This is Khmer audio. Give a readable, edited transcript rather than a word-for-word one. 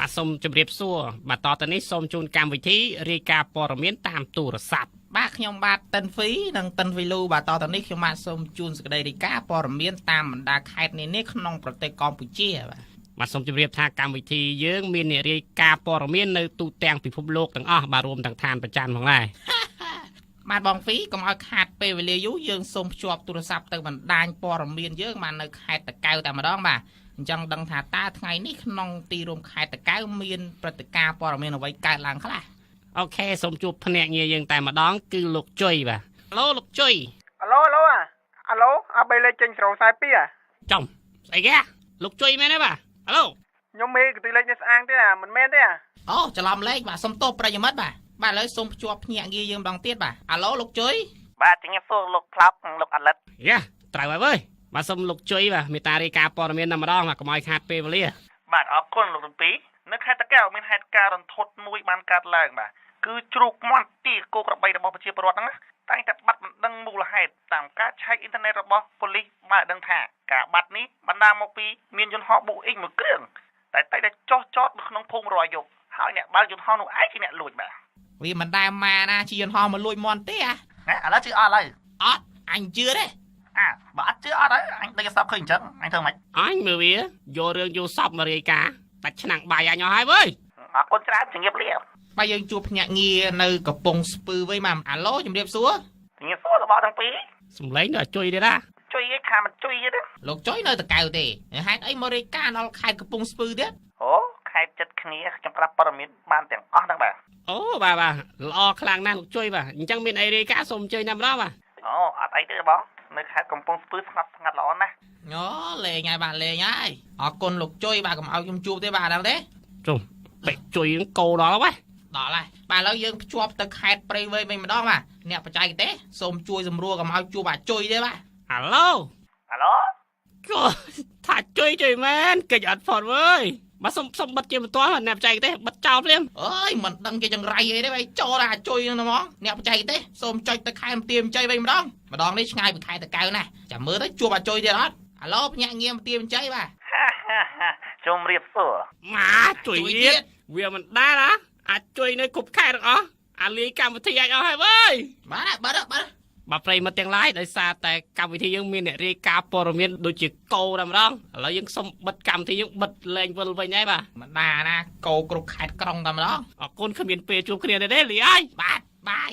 បាទសូមជម្រាបសួរបាទតទៅនេះសូមជូនកម្មវិធីរាយការណ៍ព័ត៌មានតាមទូរស័ព្ទបាទខ្ញុំបាទតិនហ្វីនិងតិនហ្វីលូបាទតទៅនេះខ្ញុំបាទសូមជូនសេចក្តីរាយការណ៍ព័ត៌មានតាមបណ្ដាខេត្តនានាក្នុងប្រទេសកម្ពុជាបាទសូមជម្រាបថាកម្មវិធីយើងមានអ្នករាយការណ៍ព័ត៌មាននៅទូទាំងពិភពលោកទាំងអស់បាទរួមទាំងឋានប្រចាំផងដែរបាទបងហ្វីកុំឲ្យខាតពេលវេលាយូរយើងសូមភ្ជាប់ទូរស័ព្ទទៅបណ្ដាញព័ត៌មានយើងបាទនៅខេត្តតាកែវតែម្ដងបាទអញ្ចឹងដឹងថាតើថ្ងៃនេះក្នុងទីរួមខេត្តតាកែវមានព្រឹត្តិការណ៍ព័ត៌មានអ្វីកើតឡើងខ្លះអូខេសូមជួបភ្នាក់ងារយើងតែម្ដងគឺលោកជុយបាទហៅលោកជុយអាឡូអាបីលេខចេញស្រោ42ចំស្អីគេលោកជុយមែនទេបាទហៅខ្ញុំមេកន្ទុយលេខនេះស្អាងទេមិនមែនទេអូច្រឡំលេខបាទសុំទោសប្រិយមិត្តបាទឥឡូវសូមភ្ជាប់ភ្នាក់ងារយើងម្ដងទៀតបាទអាឡូលោកជុយបាទជំរាបសួរលោកផ្លាប់និងលោកអាលិតយ៉ាត្រូវហើយវើយបាទសូមលោកជុយបាទមេតារាយការណ៍ព័ត៌មានតែម្ដងបាទកុំឲ្យខាតពេលវេលាបាទអរគុណលោកទាំងពីរនៅខេត្តតាកែវមានហេតុការណ៍រន្ធត់មួយបានកើតឡើងបាទគឺជ្រូកមាន់ទីគោក្របីរបស់ប្រជាពលរដ្ឋហ្នឹងតែងតែបាត់មិនដឹងមូលហេតុតាមការឆែកអ៊ីនធឺណិតរបស់ប៉ូលីសបានដឹងថាការបាត់នេះបណ្ដាលមកពីមានយន្តហោះ Boeing មួយគ្រឿងតែតែចោះចតនៅក្នុងភូមិរយយប់ហើយអ្នកបើកយន្តហោះនោះឯងជាអ្នកលួចបាទវាមិនដែលមកណាជាយន្តហោះមកលួចមាន់ទេឥឡូវជឿអត់ហើយអត់អញជឿទេបើអត់ជឿអត់ហើយអញដឹងស្ដាប់ឃើញអញ្ចឹងអញធ្វើម៉េចអញមើលវាយករឿងយល់សពមករាយការណ៍តែឆ្នាំងបាយអញអស់ហើយវើយអរគុណច្រើនជំរាបលាបាទយើងជួបភ្នាក់ងារនៅកំពង់ស្ពឺវិញម៉ាំអាឡូជំរាបសួរជំរាបសួររបស់ទាំងពីរសំឡេងដល់ជួយទេណាជួយឯខាមិនជួយទេលោកជួយនៅតកៅទេហេតុអីមករាយការណ៍ដល់ខេត្តកំពង់ស្ពឺទៀតអូខេត្តចិត្តគ្នាខ្ញុំប្រាប់ព័ត៌មានបានទាំងអស់ហ្នឹងបាទអូបាទល្អខ្លាំងណាស់លោកជួយបាទអញ្ចឹងមានអីរាយការណ៍សូមអញ្ជើញតែម្ដងបាទអូអត់អីទេបងនៅខេត្តកំពង់ស្ពឺស្ងាត់ល្អណាស់អូលេងហើយបាទលេងហើយអរគុណលោកជួយបាទកុំឲ្យខ្ញុំជួបទេបាទដឹងទេជុំពេកជួយនឹងកោដល់ហើយដល់ហើយបាទឥឡូវយើងភ្ជាប់ទៅខេត្តព្រៃវែងវិញម្ដងបាទអ្នកបច្ចេកទេសសូមជួយសម្រួលកុំឲ្យជួបបាទជួយទេបាទអាឡូក៏ថាជួយមែនកិច្ចអត់ផុតវើយបាទសុំបិទជាបន្ទាន់អ្នកបច្ចេកទេសបិទចោលភ្លាមអើយមិនដឹងជាចង្រៃអីទេបែរចូលតែជួយហ្នឹងហ្មងអ្នកបច្ចេកទេសសូមចុចទៅខេត្តមន្ទីរមជ័យវិញម្ដងនេះឆ្ងាយពីខេត្តតាកែវណាស់ចាំមើលទៅជួបជួយទៀតអត់អាឡូភ្នាក់ងារមន្ទីរមជ័យបាទជំរាបសួរមកជួយទៀតវាមិនដែរណាអាចជួយនៅគ្រប់ខេត្តទាំងអស់អាលីកម្មវិធីអាចអស់ហើយវើយបាទប្រិយមិត្តទាំងឡាយដោយសារតែកម្មវិធីយើងមានអ្នករាយការណ៍ព័ត៌មានដូចជាកោតែម្ដងឥឡូវយើងសុំបិទកម្មវិធីយើងបិទលេងវិលវិញហើយបាទមិនដាណាកោគ្រប់ខេត្តក្រុងតែម្ដងអរគុណគ្មានពេលជួបគ្នាទេលីអើយបាទបាយ